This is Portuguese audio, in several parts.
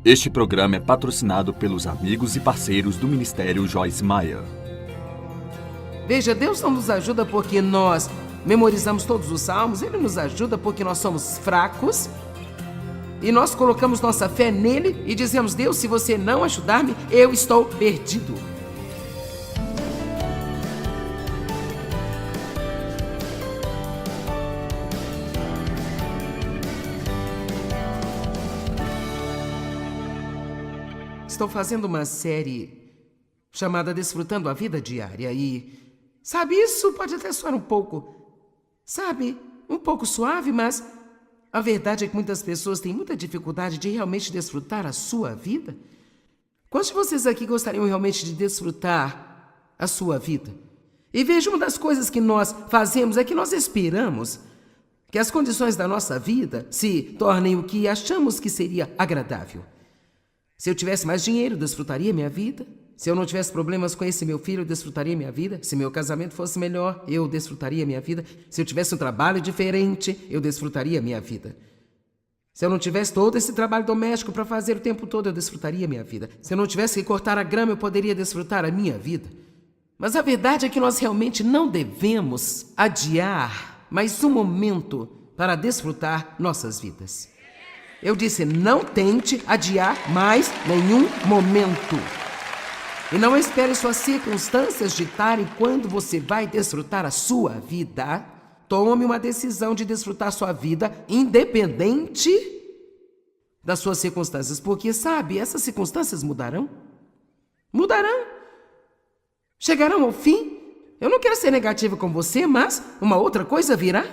Este programa é patrocinado pelos amigos e parceiros do Ministério Joyce Meyer. Veja, Deus não nos ajuda porque nós memorizamos todos os salmos. Ele nos ajuda porque nós somos fracos e nós colocamos nossa fé nele e dizemos: Deus, se você não ajudar-me, eu estou perdido. Estou fazendo uma série chamada Desfrutando a Vida Diária e, sabe, isso pode até soar um pouco suave, mas a verdade é que muitas pessoas têm muita dificuldade de realmente desfrutar a sua vida. Quantos de vocês aqui gostariam realmente de desfrutar a sua vida? E veja, uma das coisas que nós fazemos é que nós esperamos que as condições da nossa vida se tornem o que achamos que seria agradável. Se eu tivesse mais dinheiro, eu desfrutaria minha vida. Se eu não tivesse problemas com esse meu filho, eu desfrutaria minha vida. Se meu casamento fosse melhor, eu desfrutaria minha vida. Se eu tivesse um trabalho diferente, eu desfrutaria minha vida. Se eu não tivesse todo esse trabalho doméstico para fazer o tempo todo, eu desfrutaria minha vida. Se eu não tivesse que cortar a grama, eu poderia desfrutar a minha vida. Mas a verdade é que nós realmente não devemos adiar mais um momento para desfrutar nossas vidas. Eu disse, não tente adiar mais nenhum momento. E não espere suas circunstâncias ditarem quando você vai desfrutar a sua vida. Tome uma decisão de desfrutar sua vida independente das suas circunstâncias. Porque, sabe, essas circunstâncias mudarão. Mudarão. Chegarão ao fim. Eu não quero ser negativo com você, mas uma outra coisa virá.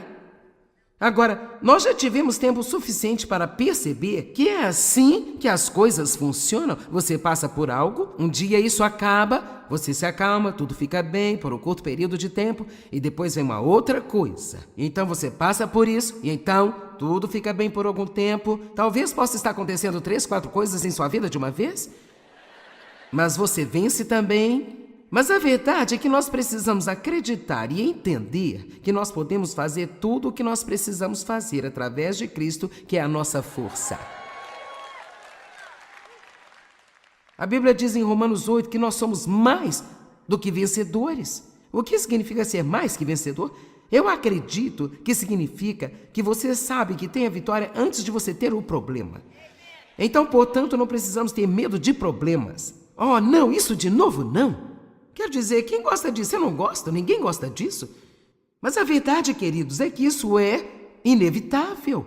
Agora, nós já tivemos tempo suficiente para perceber que é assim que as coisas funcionam. Você passa por algo, um dia isso acaba, você se acalma, tudo fica bem por um curto período de tempo e depois vem uma outra coisa. Então você passa por isso e então tudo fica bem por algum tempo. Talvez possa estar acontecendo 3, 4 coisas em sua vida de uma vez, mas você vence também. Mas a verdade é que nós precisamos acreditar e entender que nós podemos fazer tudo o que nós precisamos fazer através de Cristo, que é a nossa força. A Bíblia diz em Romanos 8 que nós somos mais do que vencedores. O que significa ser mais que vencedor? Eu acredito que significa que você sabe que tem a vitória antes de você ter o problema. Então, portanto, não precisamos ter medo de problemas. Oh, não, isso de novo não. Quer dizer, quem gosta disso? Eu não gosto, ninguém gosta disso. Mas a verdade, queridos, é que isso é inevitável.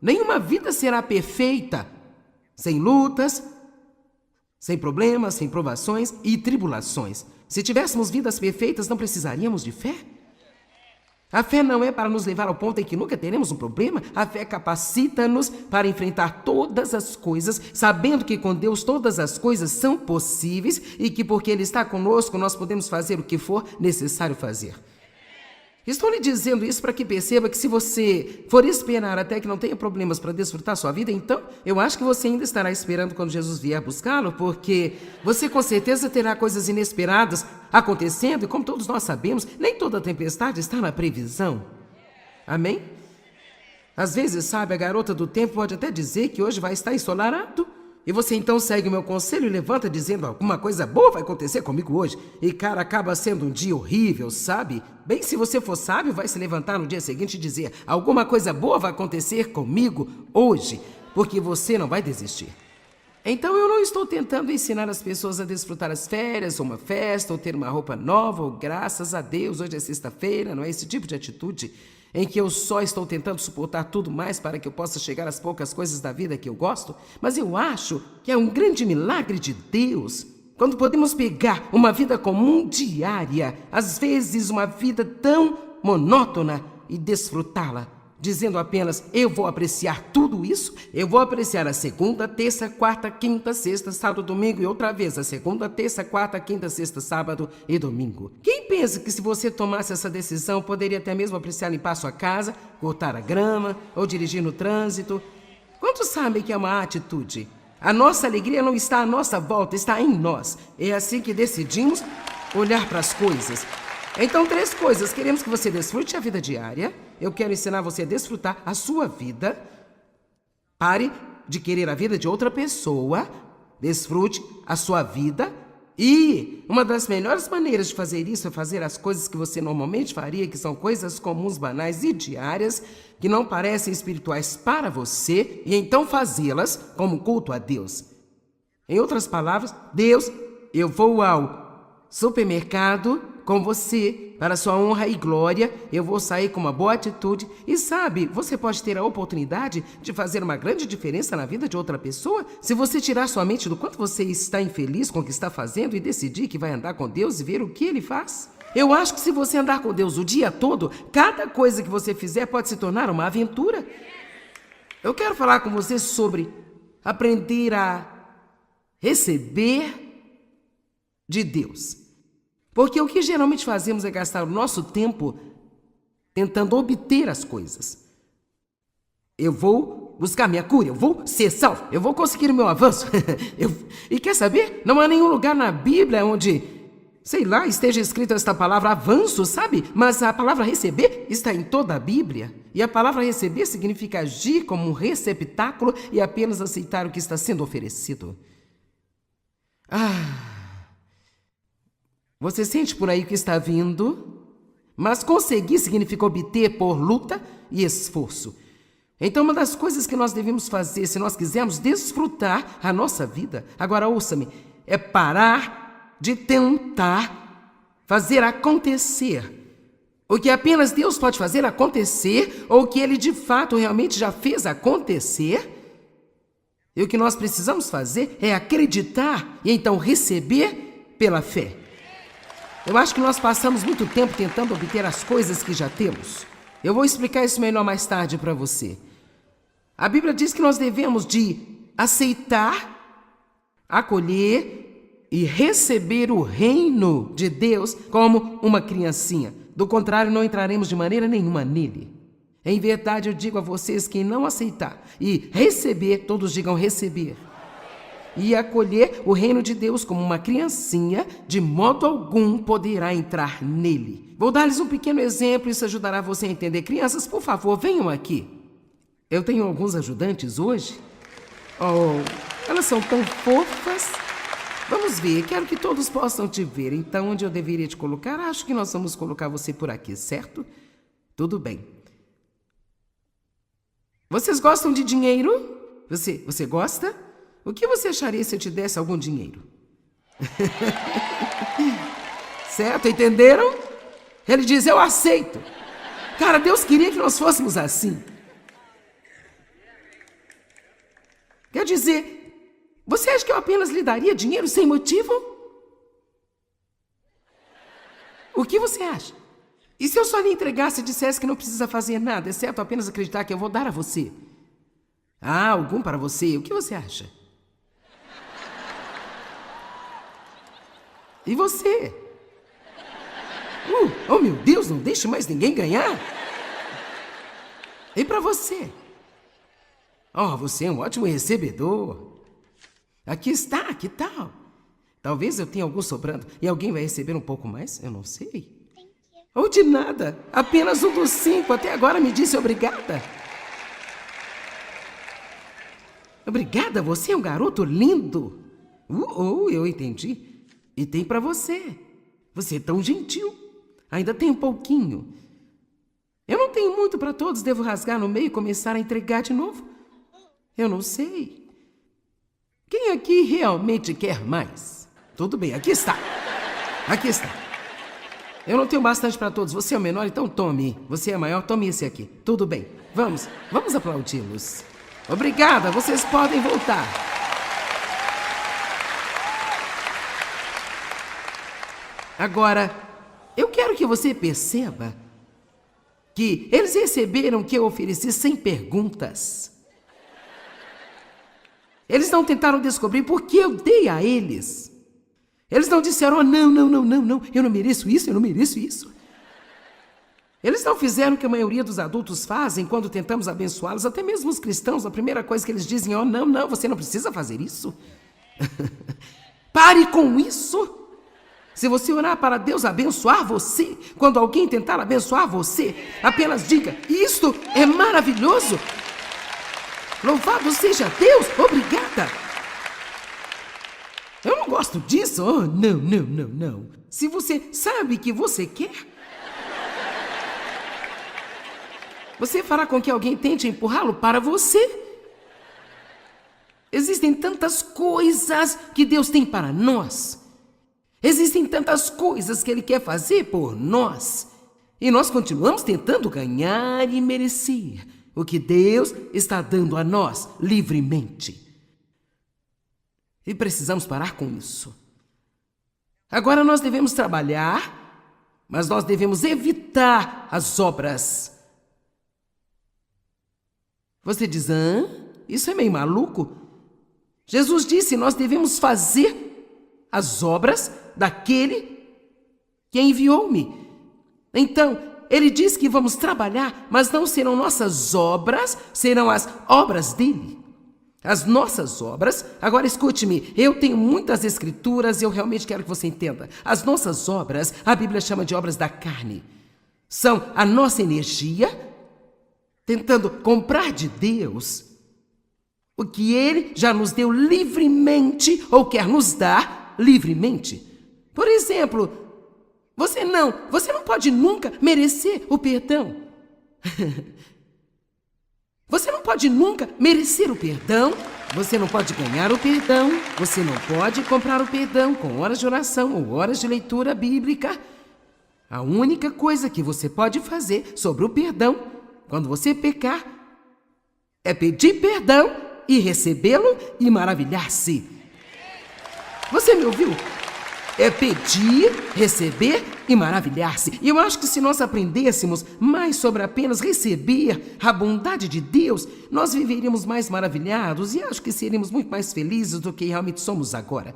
Nenhuma vida será perfeita, sem lutas, sem problemas, sem provações e tribulações. Se tivéssemos vidas perfeitas, não precisaríamos de fé. A fé não é para nos levar ao ponto em que nunca teremos um problema. A fé capacita-nos para enfrentar todas as coisas, sabendo que com Deus todas as coisas são possíveis e que porque Ele está conosco, nós podemos fazer o que for necessário fazer. Estou lhe dizendo isso para que perceba que se você for esperar até que não tenha problemas para desfrutar sua vida, então eu acho que você ainda estará esperando quando Jesus vier buscá-lo, porque você com certeza terá coisas inesperadas acontecendo e como todos nós sabemos, nem toda tempestade está na previsão. Amém? Às vezes, sabe, a garota do tempo pode até dizer que hoje vai estar ensolarado. E você então segue o meu conselho e levanta dizendo alguma coisa boa vai acontecer comigo hoje. E cara, acaba sendo um dia horrível, sabe? Bem, se você for sábio, vai se levantar no dia seguinte e dizer alguma coisa boa vai acontecer comigo hoje, porque você não vai desistir. Então eu não estou tentando ensinar as pessoas a desfrutar as férias, ou uma festa, ou ter uma roupa nova, ou graças a Deus, hoje é sexta-feira, não é esse tipo de atitude em que eu só estou tentando suportar tudo mais para que eu possa chegar às poucas coisas da vida que eu gosto, mas eu acho que é um grande milagre de Deus quando podemos pegar uma vida comum diária, às vezes uma vida tão monótona, e desfrutá-la, dizendo apenas, eu vou apreciar tudo isso, eu vou apreciar a segunda, terça, quarta, quinta, sexta, sábado, domingo e outra vez a segunda, terça, quarta, quinta, sexta, sábado e domingo. Quem pensa que se você tomasse essa decisão, poderia até mesmo apreciar limpar sua casa, cortar a grama ou dirigir no trânsito? Quantos sabem que é uma atitude? A nossa alegria não está à nossa volta, está em nós. É assim que decidimos olhar para as coisas. Então, 3 coisas. Queremos que você desfrute a vida diária. Eu quero ensinar você a desfrutar a sua vida. Pare de querer a vida de outra pessoa, desfrute a sua vida. E uma das melhores maneiras de fazer isso é fazer as coisas que você normalmente faria, que são coisas comuns, banais e diárias, que não parecem espirituais para você, e então fazê-las como culto a Deus. Em outras palavras, Deus, eu vou ao supermercado com você, para sua honra e glória, eu vou sair com uma boa atitude. E sabe, você pode ter a oportunidade de fazer uma grande diferença na vida de outra pessoa se você tirar sua mente do quanto você está infeliz com o que está fazendo e decidir que vai andar com Deus e ver o que Ele faz. Eu acho que se você andar com Deus o dia todo, cada coisa que você fizer pode se tornar uma aventura. Eu quero falar com você sobre aprender a receber de Deus. Porque o que geralmente fazemos é gastar o nosso tempo tentando obter as coisas. Eu vou buscar minha cura, eu vou ser salvo, eu vou conseguir o meu avanço. E quer saber? Não há nenhum lugar na Bíblia onde, sei lá, esteja escrita esta palavra avanço, sabe? Mas a palavra receber está em toda a Bíblia. E a palavra receber significa agir como um receptáculo e apenas aceitar o que está sendo oferecido. Você sente por aí o que está vindo? Mas conseguir significa obter por luta e esforço. Então, uma das coisas que nós devemos fazer, se nós quisermos desfrutar a nossa vida, agora ouça-me, é parar de tentar fazer acontecer o que apenas Deus pode fazer acontecer, ou o que Ele de fato realmente já fez acontecer. E o que nós precisamos fazer é acreditar e então receber pela fé. Eu acho que nós passamos muito tempo tentando obter as coisas que já temos. Eu vou explicar isso melhor mais tarde para você. A Bíblia diz que nós devemos de aceitar, acolher e receber o reino de Deus como uma criancinha. Do contrário, não entraremos de maneira nenhuma nele. Em verdade, eu digo a vocês que não aceitar e receber, todos digam receber, e acolher o reino de Deus como uma criancinha, de modo algum poderá entrar nele. Vou dar-lhes um pequeno exemplo, isso ajudará você a entender. Crianças, por favor, venham aqui. Eu tenho alguns ajudantes hoje. Elas são tão fofas. Vamos ver, quero que todos possam te ver. Então, onde eu deveria te colocar? Acho que nós vamos colocar você por aqui, certo? Tudo bem. Vocês gostam de dinheiro? Você gosta? O que você acharia se eu te desse algum dinheiro? Certo? Entenderam? Ele diz, eu aceito. Cara, Deus queria que nós fôssemos assim. Quer dizer, você acha que eu apenas lhe daria dinheiro sem motivo? O que você acha? E se eu só lhe entregasse e dissesse que não precisa fazer nada, exceto apenas acreditar que eu vou dar a você? Algum para você. O que você acha? E você? Oh meu Deus, não deixe mais ninguém ganhar. E para você? Você é um ótimo recebedor. Aqui está, que tal? Talvez eu tenha algum sobrando e alguém vai receber um pouco mais, eu não sei. Ou de nada, apenas um dos 5 até agora me disse obrigada. Obrigada, você é um garoto lindo. Eu entendi. E tem para você. Você é tão gentil. Ainda tem um pouquinho. Eu não tenho muito para todos. Devo rasgar no meio e começar a entregar de novo? Eu não sei. Quem aqui realmente quer mais? Tudo bem, aqui está. Aqui está. Eu não tenho bastante para todos. Você é o menor, então tome. Você é maior, tome esse aqui. Tudo bem. Vamos aplaudi-los. Obrigada, vocês podem voltar. Agora, eu quero que você perceba que eles receberam o que eu ofereci sem perguntas. Eles não tentaram descobrir por que eu dei a eles. Eles não disseram, não, eu não mereço isso, eu não mereço isso. Eles não fizeram o que a maioria dos adultos fazem quando tentamos abençoá-los, até mesmo os cristãos, a primeira coisa que eles dizem é, não, você não precisa fazer isso. Pare com isso. Se você orar para Deus abençoar você, quando alguém tentar abençoar você, apenas diga, isto é maravilhoso. Louvado seja Deus! Obrigada! Eu não gosto disso. Oh, não, não, não, não. Se você sabe que você quer, você fará com que alguém tente empurrá-lo para você. Existem tantas coisas que Deus tem para nós. Existem tantas coisas que Ele quer fazer por nós. E nós continuamos tentando ganhar e merecer o que Deus está dando a nós livremente. E precisamos parar com isso. Agora nós devemos trabalhar, mas nós devemos evitar as obras. Você diz, isso é meio maluco? Jesus disse, nós devemos fazer as obras daquele que enviou-me. Então, ele diz que vamos trabalhar, mas não serão nossas obras, serão as obras dele. As nossas obras, agora escute-me, eu tenho muitas escrituras e eu realmente quero que você entenda. As nossas obras, a Bíblia chama de obras da carne. São a nossa energia, tentando comprar de Deus o que Ele já nos deu livremente ou quer nos dar livremente. Por exemplo, você não pode nunca merecer o perdão. Você não pode nunca merecer o perdão, você não pode ganhar o perdão, você não pode comprar o perdão com horas de oração ou horas de leitura bíblica. A única coisa que você pode fazer sobre o perdão, quando você pecar, é pedir perdão e recebê-lo e maravilhar-se. Você me ouviu? É pedir, receber e maravilhar-se. E eu acho que se nós aprendêssemos mais sobre apenas receber a bondade de Deus, nós viveríamos mais maravilhados e acho que seríamos muito mais felizes do que realmente somos agora.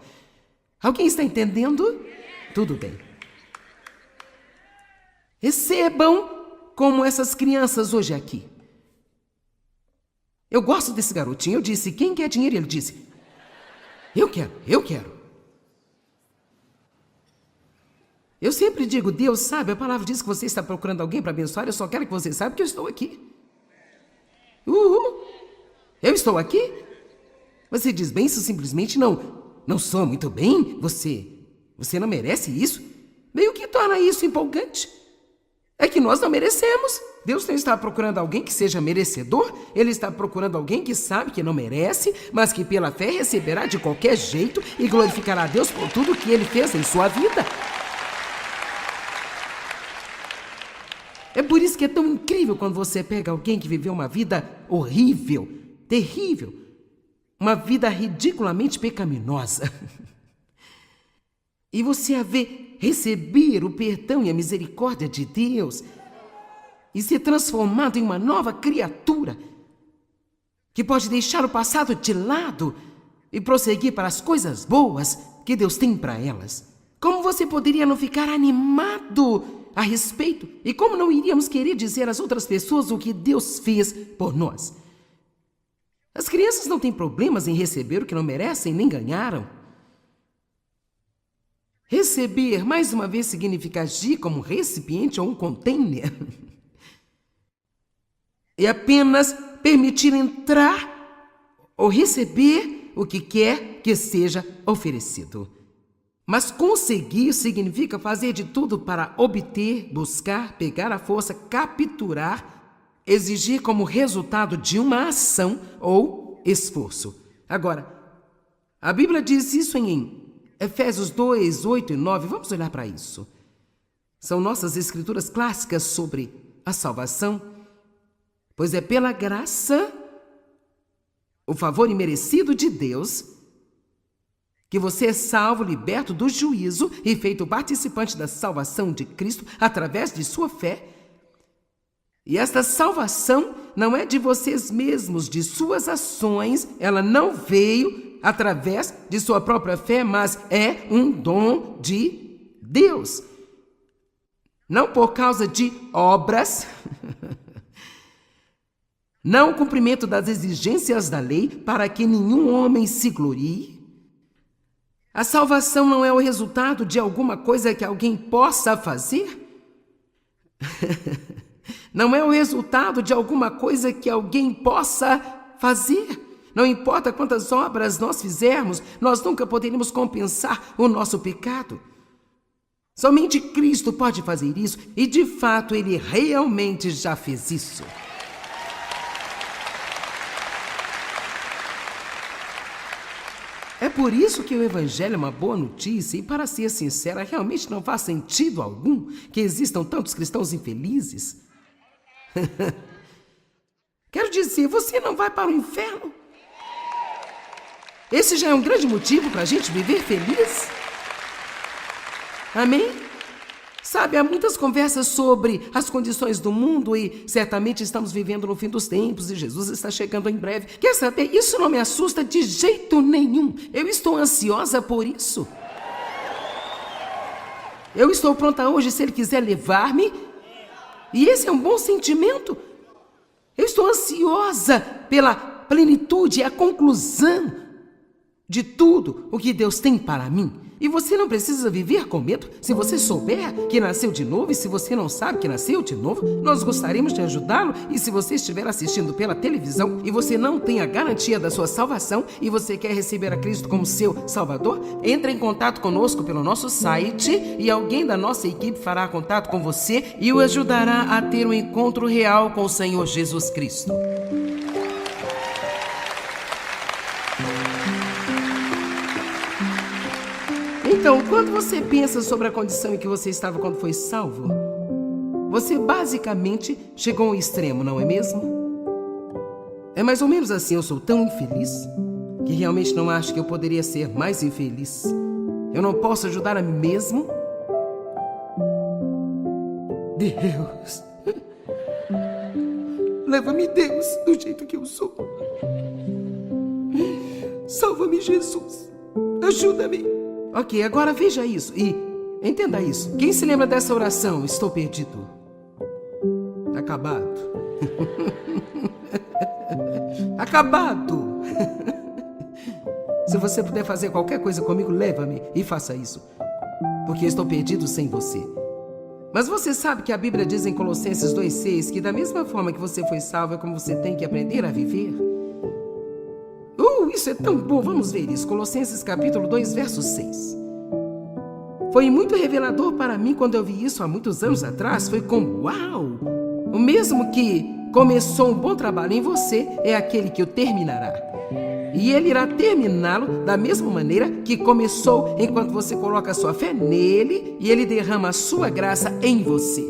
Alguém está entendendo? Tudo bem. Recebam como essas crianças hoje aqui. Eu gosto desse garotinho. Eu disse, quem quer dinheiro? Ele disse, eu quero. Eu sempre digo, Deus sabe, a palavra diz que você está procurando alguém para abençoar, eu só quero que você saiba que eu estou aqui. Eu estou aqui? Você diz bem, isso simplesmente não soa muito bem? Você não merece isso? Meio que torna isso empolgante. É que nós não merecemos. Deus não está procurando alguém que seja merecedor, Ele está procurando alguém que sabe que não merece, mas que pela fé receberá de qualquer jeito e glorificará a Deus por tudo que Ele fez em sua vida. É por isso que é tão incrível quando você pega alguém que viveu uma vida horrível, terrível, uma vida ridiculamente pecaminosa. E você a vê receber o perdão e a misericórdia de Deus e ser transformado em uma nova criatura que pode deixar o passado de lado e prosseguir para as coisas boas que Deus tem para elas. Como você poderia não ficar animado a respeito? E como não iríamos querer dizer às outras pessoas o que Deus fez por nós? As crianças não têm problemas em receber o que não merecem nem ganharam. Receber, mais uma vez, significa agir como um recipiente ou um container. É apenas permitir entrar ou receber o que quer que seja oferecido. Mas conseguir significa fazer de tudo para obter, buscar, pegar à força, capturar, exigir como resultado de uma ação ou esforço. Agora, a Bíblia diz isso em Efésios 2, 8 e 9. Vamos olhar para isso. São nossas escrituras clássicas sobre a salvação. Pois é pela graça, o favor imerecido de Deus, que você é salvo, liberto do juízo e feito participante da salvação de Cristo através de sua fé. E esta salvação não é de vocês mesmos, de suas ações, ela não veio através de sua própria fé, mas é um dom de Deus. Não por causa de obras, não o cumprimento das exigências da lei, para que nenhum homem se glorie. A salvação não é o resultado de alguma coisa que alguém possa fazer. Não é o resultado de alguma coisa que alguém possa fazer. Não importa quantas obras nós fizermos, nós nunca poderemos compensar o nosso pecado. Somente Cristo pode fazer isso e, de fato, Ele realmente já fez isso. É por isso que o Evangelho é uma boa notícia e, para ser sincera, realmente não faz sentido algum que existam tantos cristãos infelizes. Quero dizer, você não vai para o inferno? Esse já é um grande motivo para a gente viver feliz. Amém? Sabe, há muitas conversas sobre as condições do mundo e certamente estamos vivendo no fim dos tempos e Jesus está chegando em breve. Quer saber? Isso não me assusta de jeito nenhum. Eu estou ansiosa por isso. Eu estou pronta hoje se Ele quiser levar-me. E esse é um bom sentimento. Eu estou ansiosa pela plenitude e a conclusão de tudo o que Deus tem para mim. E você não precisa viver com medo. Se você souber que nasceu de novo e se você não sabe que nasceu de novo, nós gostaríamos de ajudá-lo. E se você estiver assistindo pela televisão e você não tem a garantia da sua salvação e você quer receber a Cristo como seu Salvador, entre em contato conosco pelo nosso site e alguém da nossa equipe fará contato com você e o ajudará a ter um encontro real com o Senhor Jesus Cristo. Então, quando você pensa sobre a condição em que você estava quando foi salvo, você basicamente chegou ao extremo, não é mesmo? É mais ou menos assim, eu sou tão infeliz que realmente não acho que eu poderia ser mais infeliz. Eu não posso ajudar a mim mesmo? Deus, leva-me, Deus, do jeito que eu sou. Salva-me, Jesus, ajuda-me. Ok, agora veja isso e entenda isso. Quem se lembra dessa oração? Estou perdido. Acabado. Acabado. Se você puder fazer qualquer coisa comigo, leva-me e faça isso. Porque estou perdido sem você. Mas você sabe que a Bíblia diz em Colossenses 2,6 que da mesma forma que você foi salvo é como você tem que aprender a viver? Isso é tão bom, vamos ver isso. Colossenses capítulo 2, verso 6. Foi muito revelador para mim quando eu vi isso há muitos anos atrás. Foi como, uau! O mesmo que começou um bom trabalho em você é aquele que o terminará. E ele irá terminá-lo da mesma maneira que começou enquanto você coloca a sua fé nele e ele derrama a sua graça em você.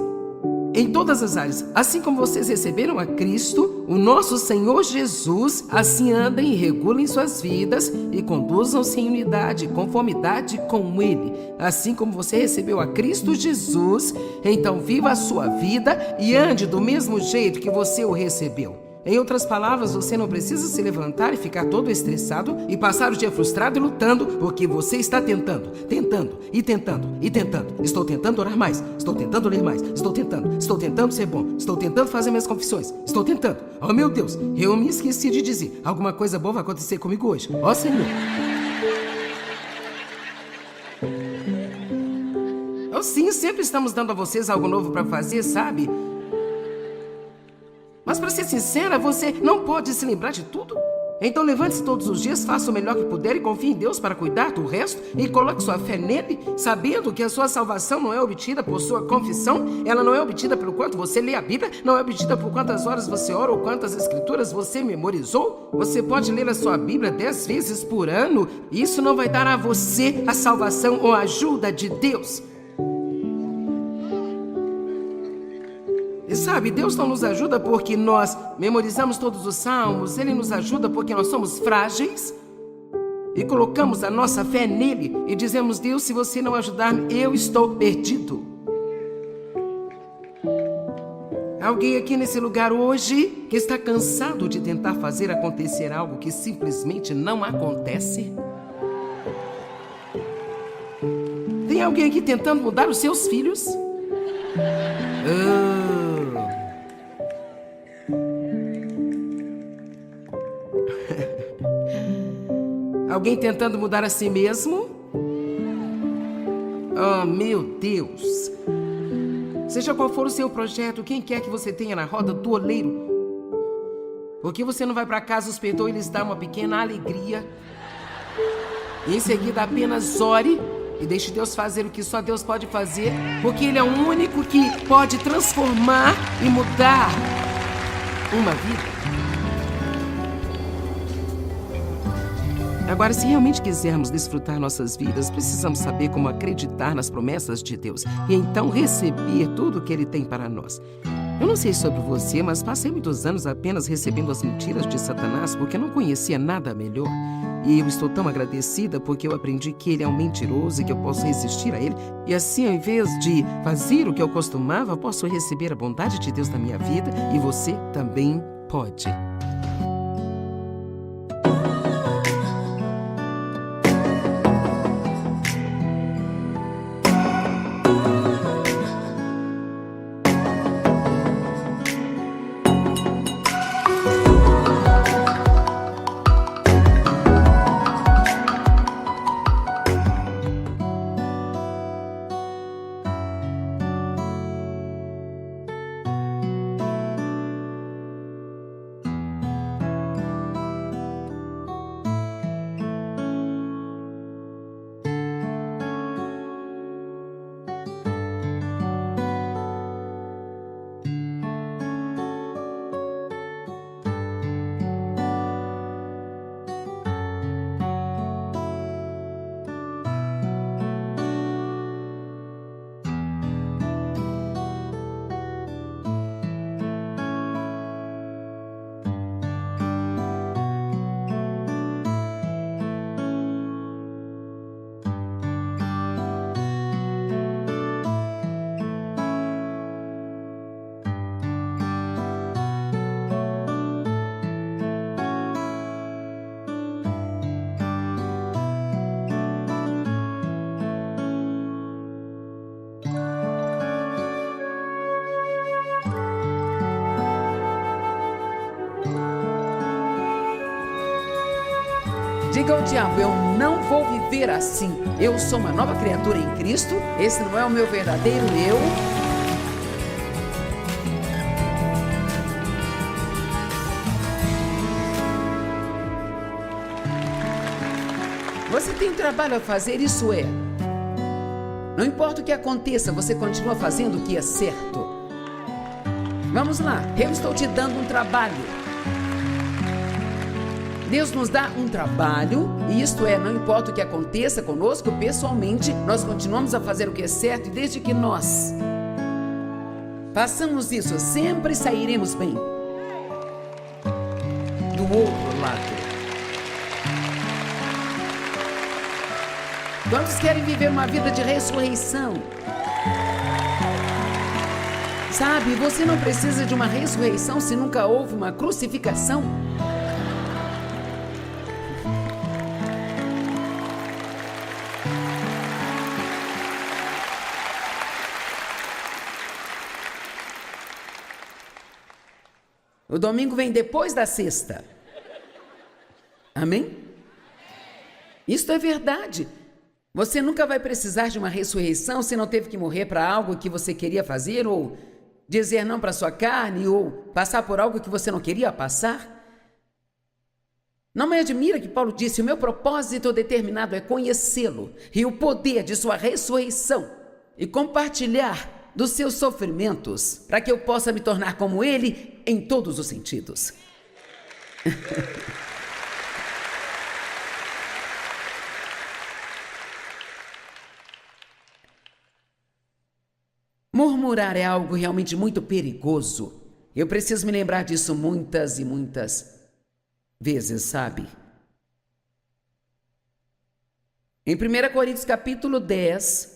Em todas as áreas, assim como vocês receberam a Cristo, o nosso Senhor Jesus, assim andem e regulem suas vidas e conduzam-se em unidade, conformidade com Ele. Assim como você recebeu a Cristo Jesus, então viva a sua vida e ande do mesmo jeito que você o recebeu. Em outras palavras, você não precisa se levantar e ficar todo estressado e passar o dia frustrado e lutando, porque você está tentando. Estou tentando orar mais, estou tentando ler mais, estou tentando ser bom, estou tentando fazer minhas confissões, estou tentando. Oh meu Deus, eu me esqueci de dizer, alguma coisa boa vai acontecer comigo hoje. Ó Senhor. Oh sim, sempre estamos dando a vocês algo novo para fazer, sabe? Mas para ser sincera, você não pode se lembrar de tudo? Então levante-se todos os dias, faça o melhor que puder e confie em Deus para cuidar do resto e coloque sua fé nele, sabendo que a sua salvação não é obtida por sua confissão, ela não é obtida pelo quanto você lê a Bíblia, não é obtida por quantas horas você ora ou quantas escrituras você memorizou. Você pode ler a sua Bíblia 10 vezes por ano e isso não vai dar a você a salvação ou a ajuda de Deus. E sabe, Deus não nos ajuda porque nós memorizamos todos os salmos, Ele nos ajuda porque nós somos frágeis e colocamos a nossa fé nele e dizemos, Deus, se você não ajudar-me, eu estou perdido. Alguém aqui nesse lugar hoje que está cansado de tentar fazer acontecer algo que simplesmente não acontece? Tem alguém aqui tentando mudar os seus filhos? Alguém tentando mudar a si mesmo? Oh, meu Deus! Seja qual for o seu projeto, quem quer que você tenha na roda do oleiro, Por que você não vai para casa, os perdoa e lhes dá uma pequena alegria? E em seguida apenas ore e deixe Deus fazer o que só Deus pode fazer, porque Ele é o único que pode transformar e mudar uma vida. Agora, se realmente quisermos desfrutar nossas vidas, precisamos saber como acreditar nas promessas de Deus e então receber tudo o que Ele tem para nós. Eu não sei sobre você, mas passei muitos anos apenas recebendo as mentiras de Satanás porque não conhecia nada melhor. E eu estou tão agradecida porque eu aprendi que ele é um mentiroso e que eu posso resistir a ele. E assim, ao invés de fazer o que eu costumava, posso receber a bondade de Deus na minha vida e você também pode. Diga ao diabo, eu não vou viver assim. Eu sou uma nova criatura em Cristo. Esse não é o meu verdadeiro eu. Você tem um trabalho a fazer, isso é. Não importa o que aconteça, você continua fazendo o que é certo. Vamos lá, eu estou te dando um trabalho. Deus nos dá um trabalho, e isto é, não importa o que aconteça conosco pessoalmente, nós continuamos a fazer o que é certo, e desde que nós façamos isso, sempre sairemos bem. Do outro lado. Quantos querem viver uma vida de ressurreição? Sabe, você não precisa de uma ressurreição se nunca houve uma crucificação. O domingo vem depois da sexta. Amém? Isto é verdade. Você nunca vai precisar de uma ressurreição se não teve que morrer para algo que você queria fazer, ou dizer não para sua carne, ou passar por algo que você não queria passar. Não me admira que Paulo disse: o meu propósito determinado é conhecê-lo e o poder de sua ressurreição e compartilhar dos seus sofrimentos, para que eu possa me tornar como ele em todos os sentidos. Murmurar é algo realmente muito perigoso. Eu preciso me lembrar disso muitas e muitas vezes, sabe? Em 1 Coríntios capítulo 10,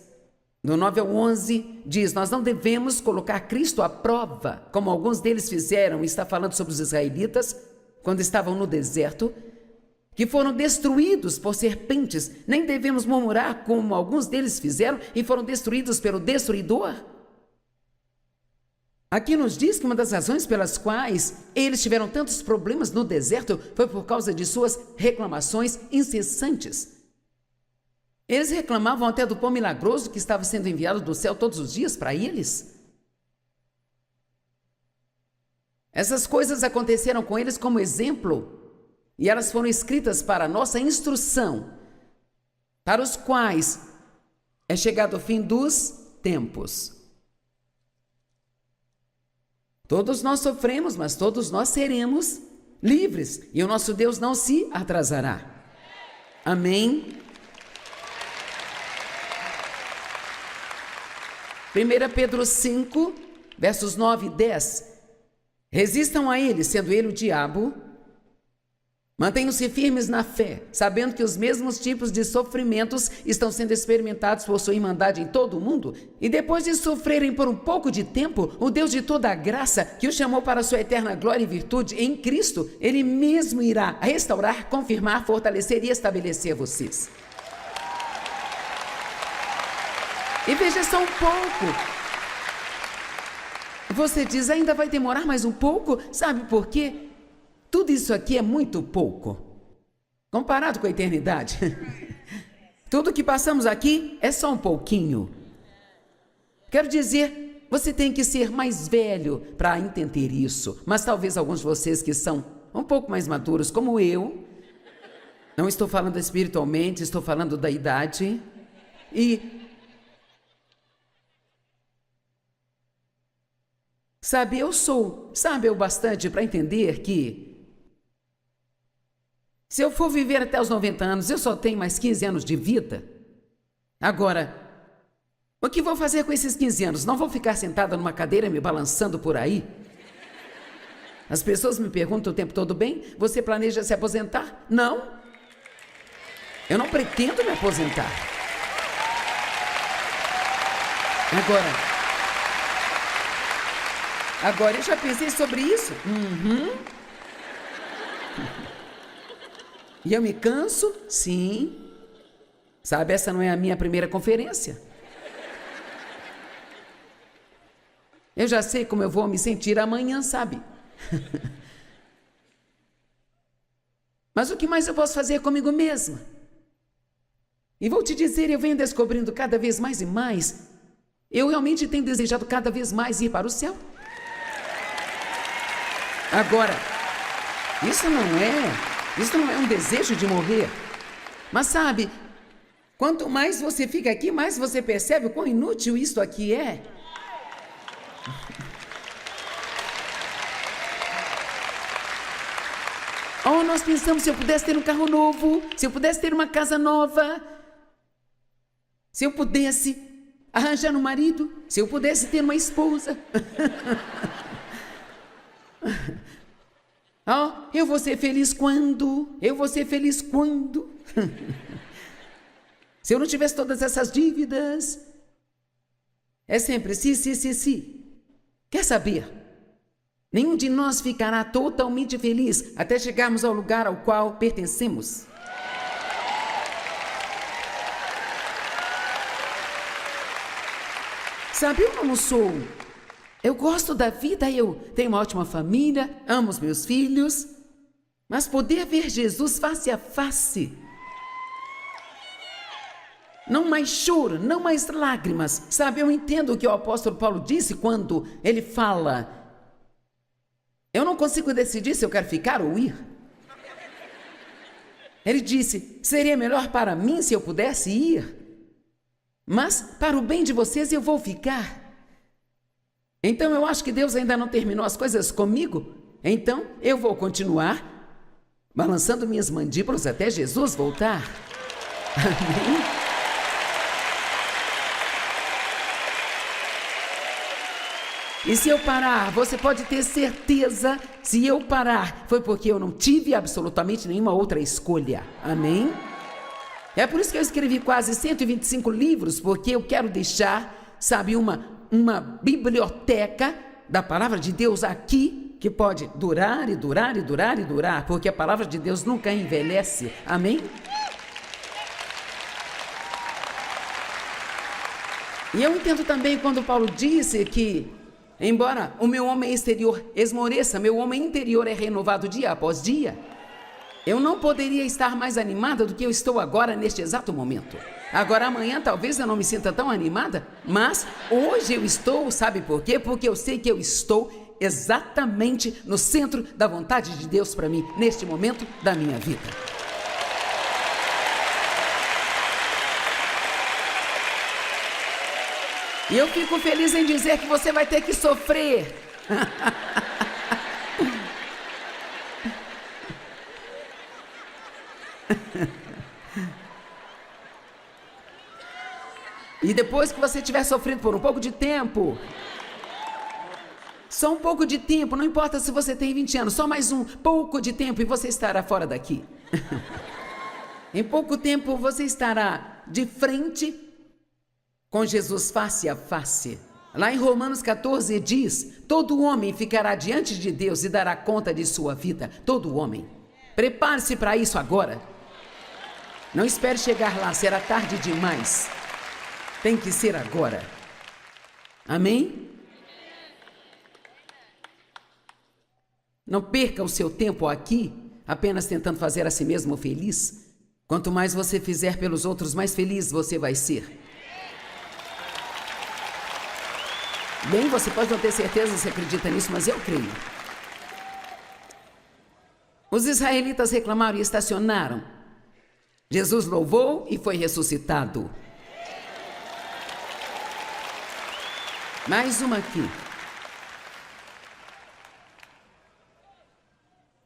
do 9 ao 11, diz: nós não devemos colocar Cristo à prova, como alguns deles fizeram. Está falando sobre os israelitas, quando estavam no deserto, que foram destruídos por serpentes. Nem devemos murmurar, como alguns deles fizeram e foram destruídos pelo destruidor. Aqui nos diz que uma das razões pelas quais eles tiveram tantos problemas no deserto foi por causa de suas reclamações incessantes. Eles reclamavam até do pão milagroso que estava sendo enviado do céu todos os dias para eles. Essas coisas aconteceram com eles como exemplo, e elas foram escritas para a nossa instrução, para os quais é chegado o fim dos tempos. Todos nós sofremos, mas todos nós seremos livres, e o nosso Deus não se atrasará. Amém? 1 Pedro 5, versos 9 e 10. Resistam a ele, sendo ele o diabo. Mantenham-se firmes na fé, sabendo que os mesmos tipos de sofrimentos estão sendo experimentados por sua irmandade em todo o mundo. E depois de sofrerem por um pouco de tempo, o Deus de toda a graça, que os chamou para a sua eterna glória e virtude em Cristo, Ele mesmo irá restaurar, confirmar, fortalecer e estabelecer vocês. E veja só um pouco. Você diz, ainda vai demorar mais um pouco? Sabe por quê? Tudo isso aqui é muito pouco, comparado com a eternidade. Tudo que passamos aqui é só um pouquinho. Quero dizer, você tem que ser mais velho para entender isso. Mas talvez alguns de vocês que são um pouco mais maduros, como eu, não estou falando espiritualmente, estou falando da idade. Sabe, eu sou sábio o bastante para entender que se eu for viver até os 90 anos, eu só tenho mais 15 anos de vida. Agora, o que vou fazer com esses 15 anos? Não vou ficar sentada numa cadeira me balançando por aí? As pessoas me perguntam o tempo todo, bem, você planeja se aposentar? Não. Eu não pretendo me aposentar. Agora eu já pensei sobre isso. E eu me canso? Sim. Sabe, essa não é a minha primeira conferência. Eu já sei como eu vou me sentir amanhã, sabe? Mas o que mais eu posso fazer comigo mesma? E vou te dizer, eu venho descobrindo cada vez mais e mais. Eu realmente tenho desejado cada vez mais ir para o céu. Agora, isso não é um desejo de morrer. Mas sabe, quanto mais você fica aqui, mais você percebe o quão inútil isto aqui é. Oh, nós pensamos, se eu pudesse ter um carro novo, se eu pudesse ter uma casa nova, se eu pudesse arranjar um marido, se eu pudesse ter uma esposa. Oh, eu vou ser feliz quando? Eu vou ser feliz quando? Se eu não tivesse todas essas dívidas. É sempre se. Quer saber? Nenhum de nós ficará totalmente feliz até chegarmos ao lugar ao qual pertencemos. Sabe, eu não sou... Eu gosto da vida, eu tenho uma ótima família, amo os meus filhos, mas poder ver Jesus face a face, não mais choro, não mais lágrimas, sabe, eu entendo o que o apóstolo Paulo disse quando ele fala, eu não consigo decidir se eu quero ficar ou ir. Ele disse, seria melhor para mim se eu pudesse ir, mas para o bem de vocês eu vou ficar. Então eu acho que Deus ainda não terminou as coisas comigo. Então eu vou continuar balançando minhas mandíbulas até Jesus voltar. Amém? E se eu parar, você pode ter certeza, se eu parar, foi porque eu não tive absolutamente nenhuma outra escolha. Amém? É por isso que eu escrevi quase 125 livros, porque eu quero deixar, sabe, uma biblioteca da palavra de Deus aqui, que pode durar e durar e durar e durar, porque a palavra de Deus nunca envelhece. Amém? E eu entendo também quando Paulo disse que, embora o meu homem exterior esmoreça, meu homem interior é renovado dia após dia. Eu não poderia estar mais animada do que eu estou agora, neste exato momento. Agora, amanhã, talvez eu não me sinta tão animada, mas hoje eu estou, sabe por quê? Porque eu sei que eu estou exatamente no centro da vontade de Deus para mim, neste momento da minha vida. E eu fico feliz em dizer que você vai ter que sofrer. E depois que você tiver sofrido por um pouco de tempo, só um pouco de tempo, não importa se você tem 20 anos, só mais um pouco de tempo e você estará fora daqui. Em pouco tempo você estará de frente com Jesus face a face. Lá em Romanos 14 diz: todo homem ficará diante de Deus e dará conta de sua vida. Todo homem. Prepare-se para isso agora. Não espere chegar lá, será tarde demais. Tem que ser agora. Amém? Não perca o seu tempo aqui, apenas tentando fazer a si mesmo feliz. Quanto mais você fizer pelos outros, mais feliz você vai ser. Bem, você pode não ter certeza se acredita nisso, mas eu creio. Os israelitas reclamaram e estacionaram. Jesus louvou e foi ressuscitado. Mais uma aqui.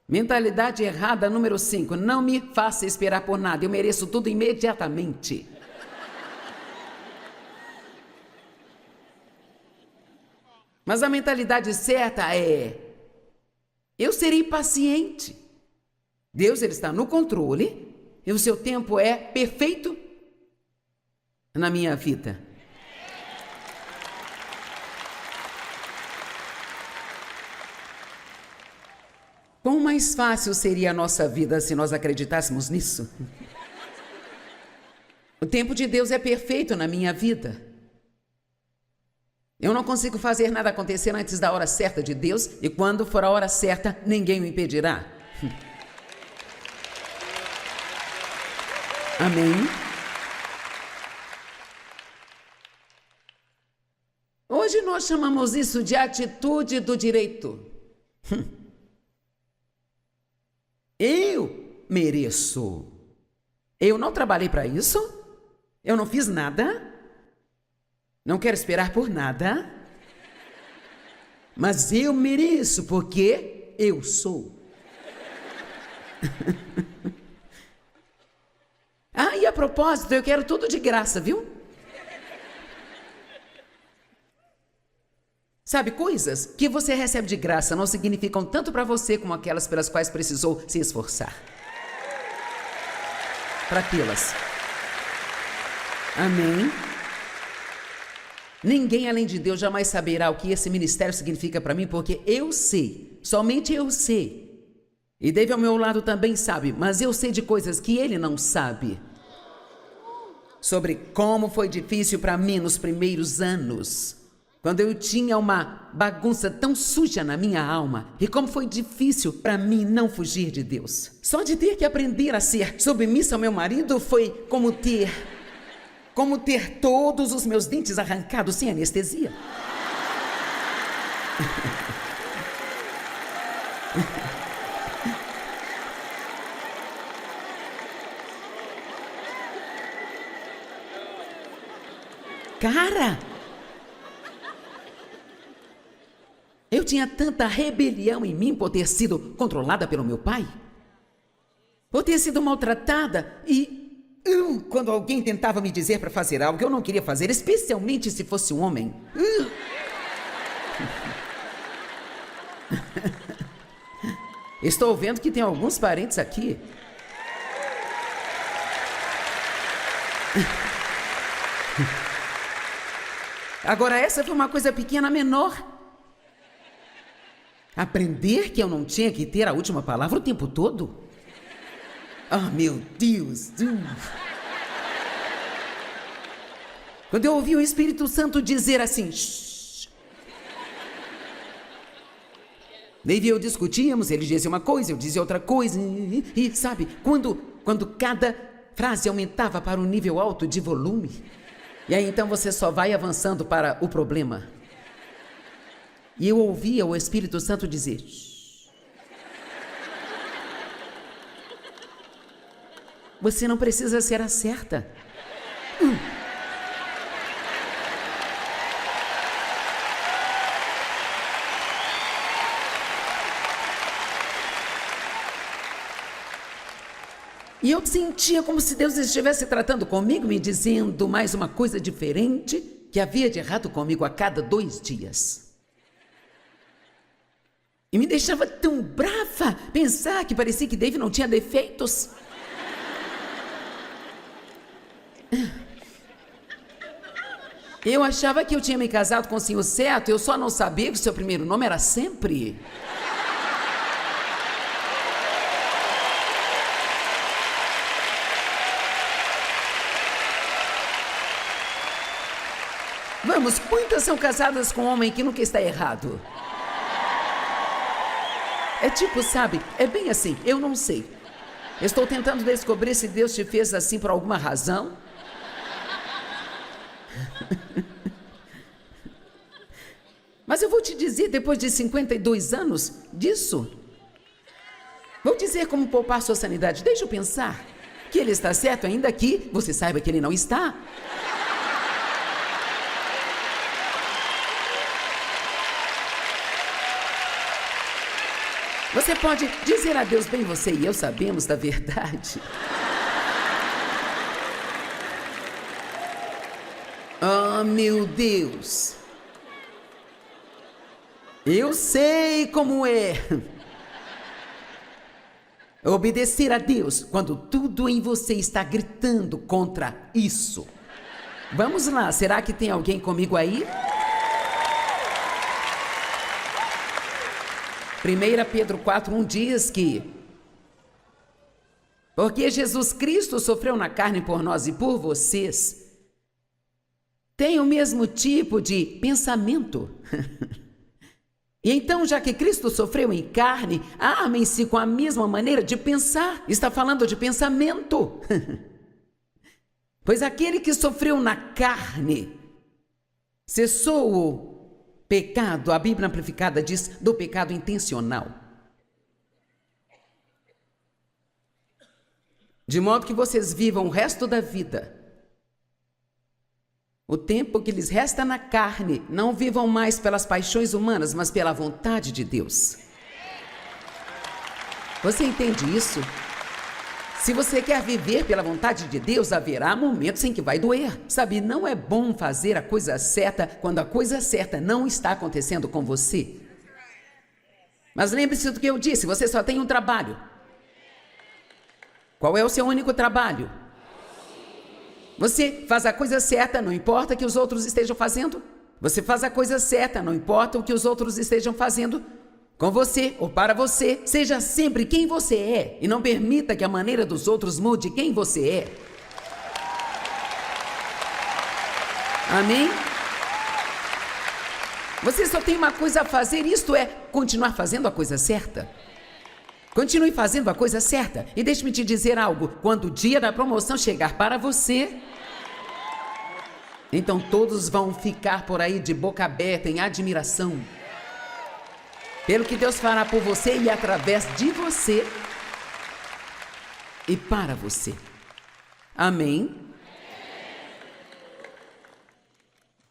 Mentalidade errada número 5. Não me faça esperar por nada, eu mereço tudo imediatamente. Mas a mentalidade certa é: eu serei paciente. Deus, ele está no controle e o seu tempo é perfeito na minha vida. Quão mais fácil seria a nossa vida se nós acreditássemos nisso? O tempo de Deus é perfeito na minha vida. Eu não consigo fazer nada acontecer antes da hora certa de Deus, e quando for a hora certa, ninguém o impedirá. Amém? Hoje nós chamamos isso de atitude do direito. Eu mereço. Eu não trabalhei para isso. Eu não fiz nada. Não quero esperar por nada. Mas eu mereço porque eu sou. Ah, e a propósito, eu quero tudo de graça, viu? Sabe, coisas que você recebe de graça não significam tanto para você como aquelas pelas quais precisou se esforçar para tê-las. Amém? Ninguém além de Deus jamais saberá o que esse ministério significa para mim, porque eu sei, somente eu sei. E David ao meu lado também sabe, mas eu sei de coisas que ele não sabe. Sobre como foi difícil para mim nos primeiros anos, quando eu tinha uma bagunça tão suja na minha alma, e como foi difícil para mim não fugir de Deus. Só de ter que aprender a ser submissa ao meu marido foi como ter todos os meus dentes arrancados sem anestesia. Cara, eu tinha tanta rebelião em mim por ter sido controlada pelo meu pai, por ter sido maltratada e quando alguém tentava me dizer para fazer algo que eu não queria fazer, especialmente se fosse um homem. Estou vendo que tem alguns parentes aqui. Agora, essa foi uma coisa pequena, menor. Aprender que eu não tinha que ter a última palavra o tempo todo. Ah, meu Deus! Quando eu ouvi o Espírito Santo dizer assim, shh. Daí eu discutíamos, ele dizia uma coisa, eu dizia outra coisa, e sabe, quando cada frase aumentava para um nível alto de volume, e aí então você só vai avançando para o problema. E eu ouvia o Espírito Santo dizer: "Shh. Você não precisa ser a certa. E eu sentia como se Deus estivesse tratando comigo, me dizendo mais uma coisa diferente que havia de errado comigo a cada 2 dias. E me deixava tão brava pensar que parecia que David não tinha defeitos. Eu achava que eu tinha me casado com o senhor certo, eu só não sabia que o seu primeiro nome era sempre. Vamos, quantas são casadas com um homem que nunca está errado? É tipo, sabe, é bem assim, eu não sei. Estou tentando descobrir se Deus te fez assim por alguma razão. Mas eu vou te dizer, depois de 52 anos disso, vou dizer como poupar sua sanidade. Deixa eu pensar que ele está certo, ainda que você saiba que ele não está. Você pode dizer a Deus: bem, você e eu sabemos da verdade. Oh, meu Deus. Eu sei como é obedecer a Deus quando tudo em você está gritando contra isso. Vamos lá, será que tem alguém comigo aí? 1 Pedro 4:1 diz que porque Jesus Cristo sofreu na carne por nós e por vocês, tem o mesmo tipo de pensamento. E então, já que Cristo sofreu em carne, amem-se com a mesma maneira de pensar. Está falando de pensamento. Pois aquele que sofreu na carne cessou o pecado, a Bíblia Amplificada diz, do pecado intencional. De modo que vocês vivam o resto da vida, o tempo que lhes resta na carne, não vivam mais pelas paixões humanas, mas pela vontade de Deus. Você entende isso? Se você quer viver pela vontade de Deus, haverá momentos em que vai doer. Sabe, não é bom fazer a coisa certa quando a coisa certa não está acontecendo com você. Mas lembre-se do que eu disse, você só tem um trabalho. Qual é o seu único trabalho? Você faz a coisa certa, não importa o que os outros estejam fazendo. Você faz a coisa certa, não importa o que os outros estejam fazendo. Com você ou para você, seja sempre quem você é e não permita que a maneira dos outros mude quem você é. Amém? Você só tem uma coisa a fazer, isto é, continuar fazendo a coisa certa. Continue fazendo a coisa certa. E deixe-me te dizer algo, quando o dia da promoção chegar para você, então todos vão ficar por aí de boca aberta em admiração pelo que Deus fará por você e através de você e para você. Amém?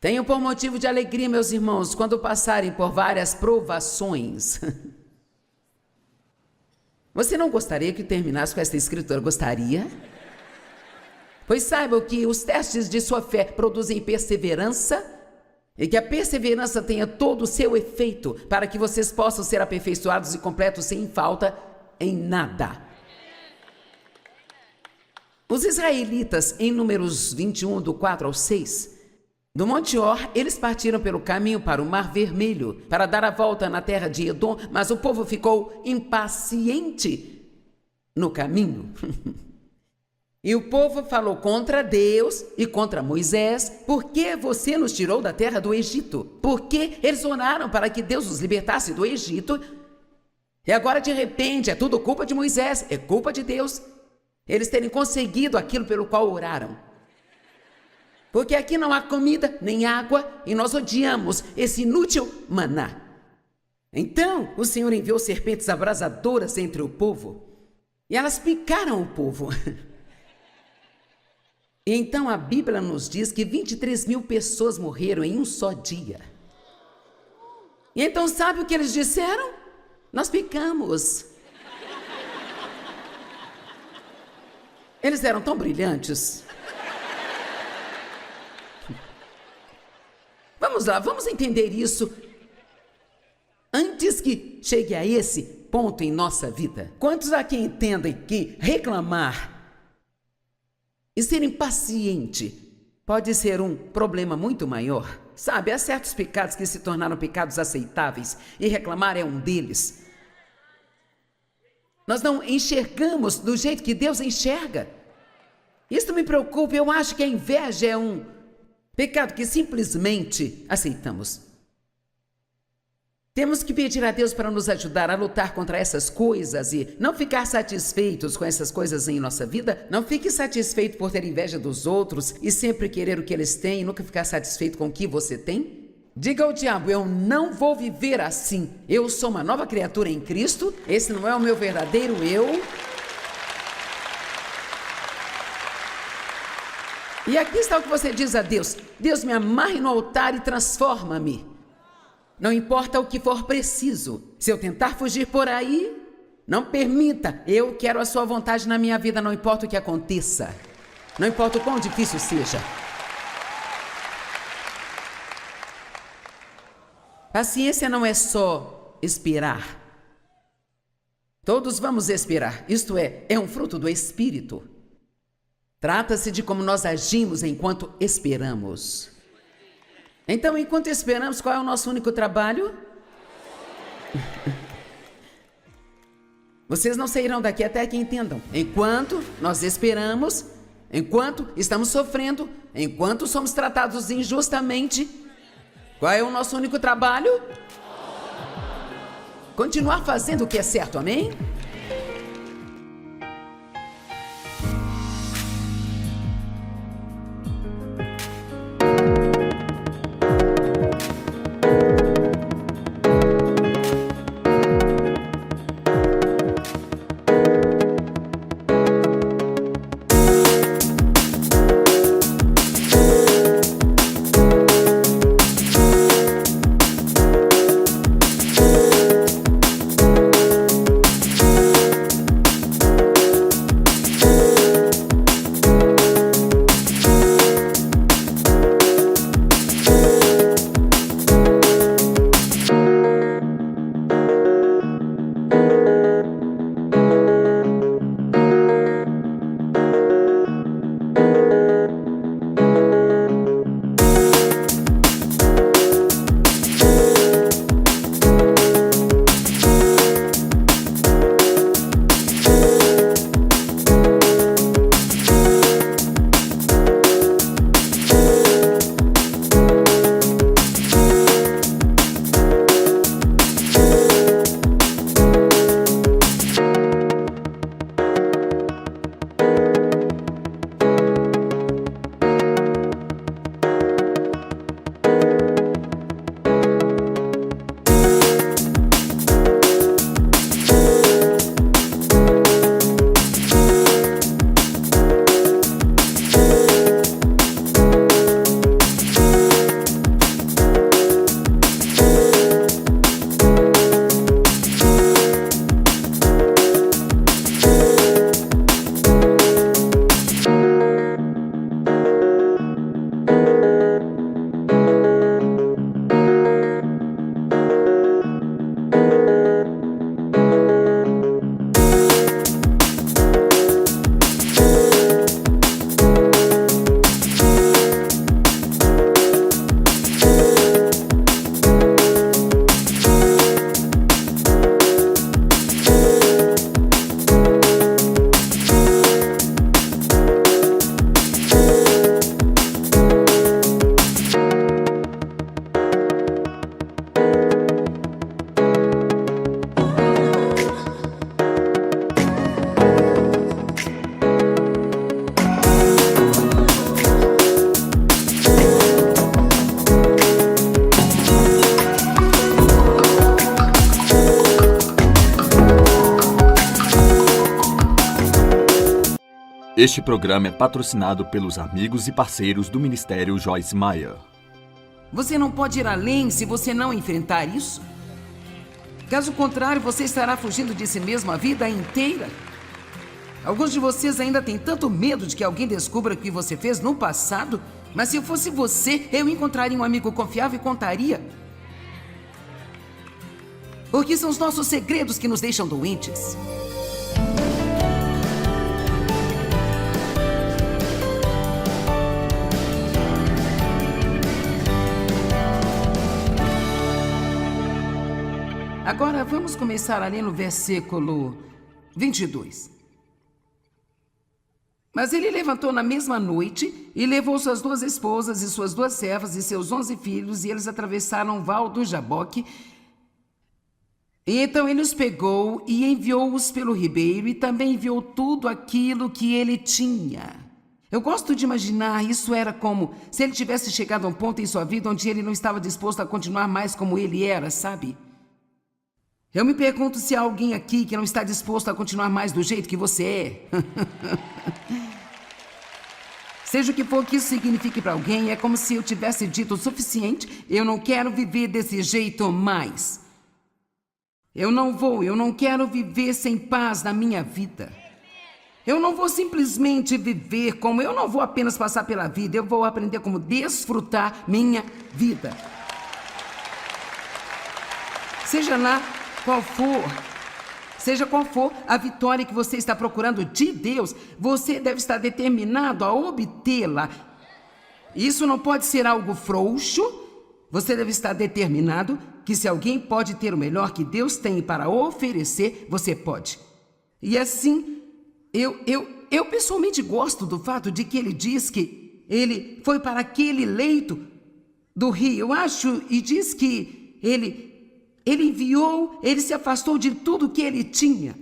Tenho por motivo de alegria, meus irmãos, quando passarem por várias provações. Você não gostaria que eu terminasse com esta escritura? Gostaria? Pois saibam que os testes de sua fé produzem perseverança, e que a perseverança tenha todo o seu efeito, para que vocês possam ser aperfeiçoados e completos sem falta em nada. Os israelitas, em Números 21, do 4 ao 6, do Monte Or, eles partiram pelo caminho para o Mar Vermelho, para dar a volta na terra de Edom, mas o povo ficou impaciente no caminho. E o povo falou contra Deus e contra Moisés: por que você nos tirou da terra do Egito? Porque eles oraram para que Deus os libertasse do Egito. E agora, de repente, é tudo culpa de Moisés, é culpa de Deus. Eles terem conseguido aquilo pelo qual oraram. Porque aqui não há comida nem água e nós odiamos esse inútil maná. Então o Senhor enviou serpentes abrasadoras entre o povo, e elas picaram o povo. E então a Bíblia nos diz que 23 mil pessoas morreram em um só dia. E então sabe o que eles disseram? Nós picamos. Eles eram tão brilhantes. Vamos lá, vamos entender isso antes que chegue a esse ponto em nossa vida. Quantos aqui entendem que reclamar e ser impaciente pode ser um problema muito maior? Sabe, há certos pecados que se tornaram pecados aceitáveis e reclamar é um deles. Nós não enxergamos do jeito que Deus enxerga. Isso me preocupa. Eu acho que a inveja é um pecado que simplesmente aceitamos. Temos que pedir a Deus para nos ajudar a lutar contra essas coisas e não ficar satisfeitos com essas coisas em nossa vida. Não fique satisfeito por ter inveja dos outros e sempre querer o que eles têm e nunca ficar satisfeito com o que você tem. Diga ao diabo: eu não vou viver assim. Eu sou uma nova criatura em Cristo. Esse não é o meu verdadeiro eu. E aqui está o que você diz a Deus: Deus, me amarre no altar e transforma-me. Não importa o que for preciso. Se eu tentar fugir por aí, não permita. Eu quero a sua vontade na minha vida, não importa o que aconteça. Não importa o quão difícil seja. Paciência não é só esperar. Todos vamos esperar. Isto é um fruto do Espírito. Trata-se de como nós agimos enquanto esperamos. Então, enquanto esperamos, qual é o nosso único trabalho? Vocês não sairão daqui até que entendam. Enquanto nós esperamos, enquanto estamos sofrendo, enquanto somos tratados injustamente, qual é o nosso único trabalho? Continuar fazendo o que é certo, amém? Este programa é patrocinado pelos amigos e parceiros do Ministério Joyce Meyer. Você não pode ir além se você não enfrentar isso. Caso contrário, você estará fugindo de si mesmo a vida inteira. Alguns de vocês ainda têm tanto medo de que alguém descubra o que você fez no passado, mas se eu fosse você, eu encontraria um amigo confiável e contaria. Porque são os nossos segredos que nos deixam doentes. Agora vamos começar a ler no versículo 22. Mas ele levantou na mesma noite e levou suas 2 esposas e suas 2 servas e seus 11 filhos, e eles atravessaram o val do Jaboque. E então ele os pegou e enviou-os pelo ribeiro, e também enviou tudo aquilo que ele tinha. Eu gosto de imaginar, isso era como se ele tivesse chegado a um ponto em sua vida onde ele não estava disposto a continuar mais como ele era, sabe? Eu me pergunto se há alguém aqui que não está disposto a continuar mais do jeito que você é. Seja o que for que isso signifique para alguém, é como se eu tivesse dito o suficiente: eu não quero viver desse jeito mais. Eu não quero viver sem paz na minha vida. Eu não vou simplesmente viver como, eu não vou apenas passar pela vida, eu vou aprender como desfrutar minha vida. Seja qual for a vitória que você está procurando de Deus, você deve estar determinado a obtê-la. Isso não pode ser algo frouxo. Você deve estar determinado que se alguém pode ter o melhor que Deus tem para oferecer, você pode. E assim, eu pessoalmente gosto do fato de que ele diz que ele foi para aquele leito do rio, eu acho, e diz que ele enviou, ele se afastou de tudo que ele tinha.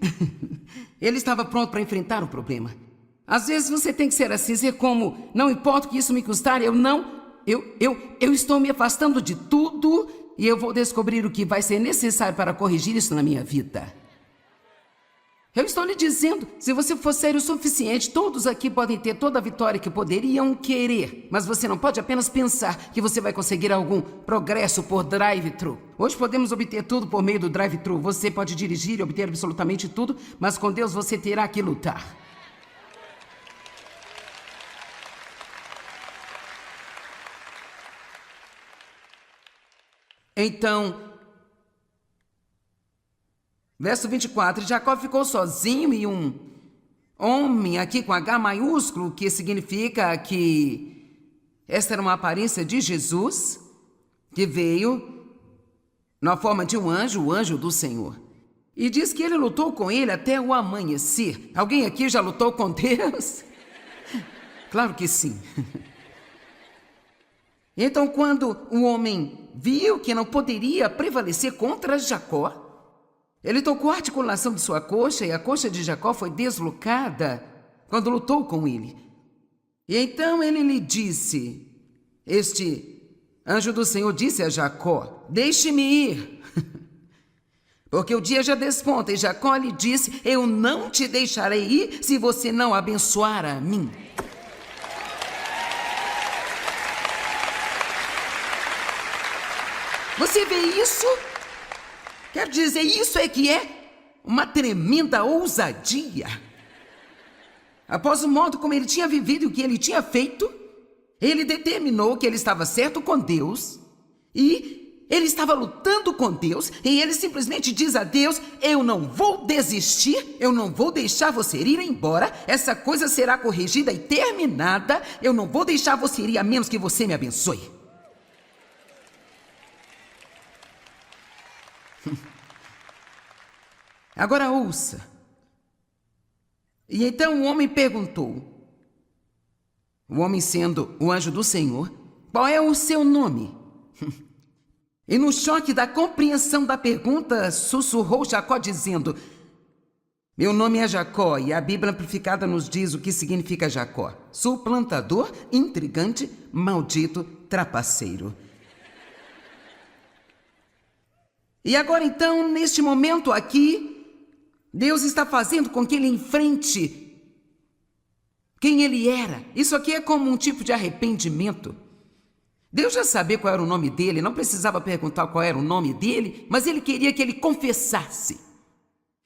Ele estava pronto para enfrentar o problema. Às vezes você tem que ser assim, ser como, não importa o que isso me custar, eu estou me afastando de tudo e eu vou descobrir o que vai ser necessário para corrigir isso na minha vida. Eu estou lhe dizendo, se você for sério o suficiente, todos aqui podem ter toda a vitória que poderiam querer, mas você não pode apenas pensar que você vai conseguir algum progresso por drive-thru. Hoje podemos obter tudo por meio do drive-thru. Você pode dirigir e obter absolutamente tudo, mas com Deus você terá que lutar. Então, verso 24, Jacó ficou sozinho e um homem aqui com H maiúsculo, que significa que esta era uma aparência de Jesus, que veio na forma de um anjo, o anjo do Senhor. E diz que ele lutou com ele até o amanhecer. Alguém aqui já lutou com Deus? Claro que sim. Então, quando o homem viu que não poderia prevalecer contra Jacó, ele tocou a articulação de sua coxa e a coxa de Jacó foi deslocada quando lutou com ele. E então ele lhe disse, este anjo do Senhor disse a Jacó: deixe-me ir, porque o dia já desponta. E Jacó lhe disse: eu não te deixarei ir se você não abençoar a mim. Você vê isso? Quero dizer, isso é que é uma tremenda ousadia. Após o modo como ele tinha vivido e o que ele tinha feito, ele determinou que ele estava certo com Deus e ele estava lutando com Deus, e ele simplesmente diz a Deus: eu não vou desistir, eu não vou deixar você ir embora, essa coisa será corrigida e terminada, eu não vou deixar você ir a menos que você me abençoe. Agora ouça. E então o homem perguntou, o homem sendo o anjo do Senhor: qual é o seu nome? E no choque da compreensão da pergunta, sussurrou Jacó dizendo: meu nome é Jacó, e a Bíblia Amplificada nos diz o que significa Jacó: suplantador, intrigante, maldito, trapaceiro. E agora então, neste momento aqui, Deus está fazendo com que ele enfrente quem ele era. Isso aqui é como um tipo de arrependimento. Deus já sabia qual era o nome dele, não precisava perguntar qual era o nome dele, mas ele queria que ele confessasse.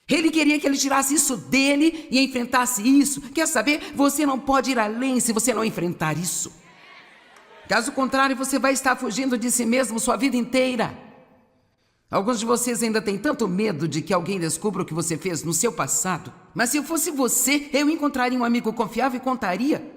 Ele queria que ele tirasse isso dele e enfrentasse isso. Quer saber? Você não pode ir além se você não enfrentar isso. Caso contrário, você vai estar fugindo de si mesmo sua vida inteira. Alguns de vocês ainda têm tanto medo de que alguém descubra o que você fez no seu passado. Mas se eu fosse você, eu encontraria um amigo confiável e contaria.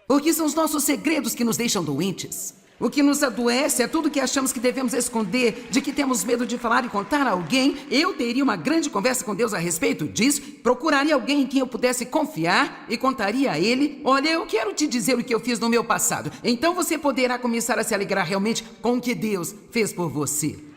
Porque são os nossos segredos que nos deixam doentes. O que nos adoece é tudo que achamos que devemos esconder, de que temos medo de falar e contar a alguém. Eu teria uma grande conversa com Deus a respeito disso, procuraria alguém em quem eu pudesse confiar e contaria a ele: olha, eu quero te dizer o que eu fiz no meu passado. Então você poderá começar a se alegrar realmente com o que Deus fez por você.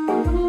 Música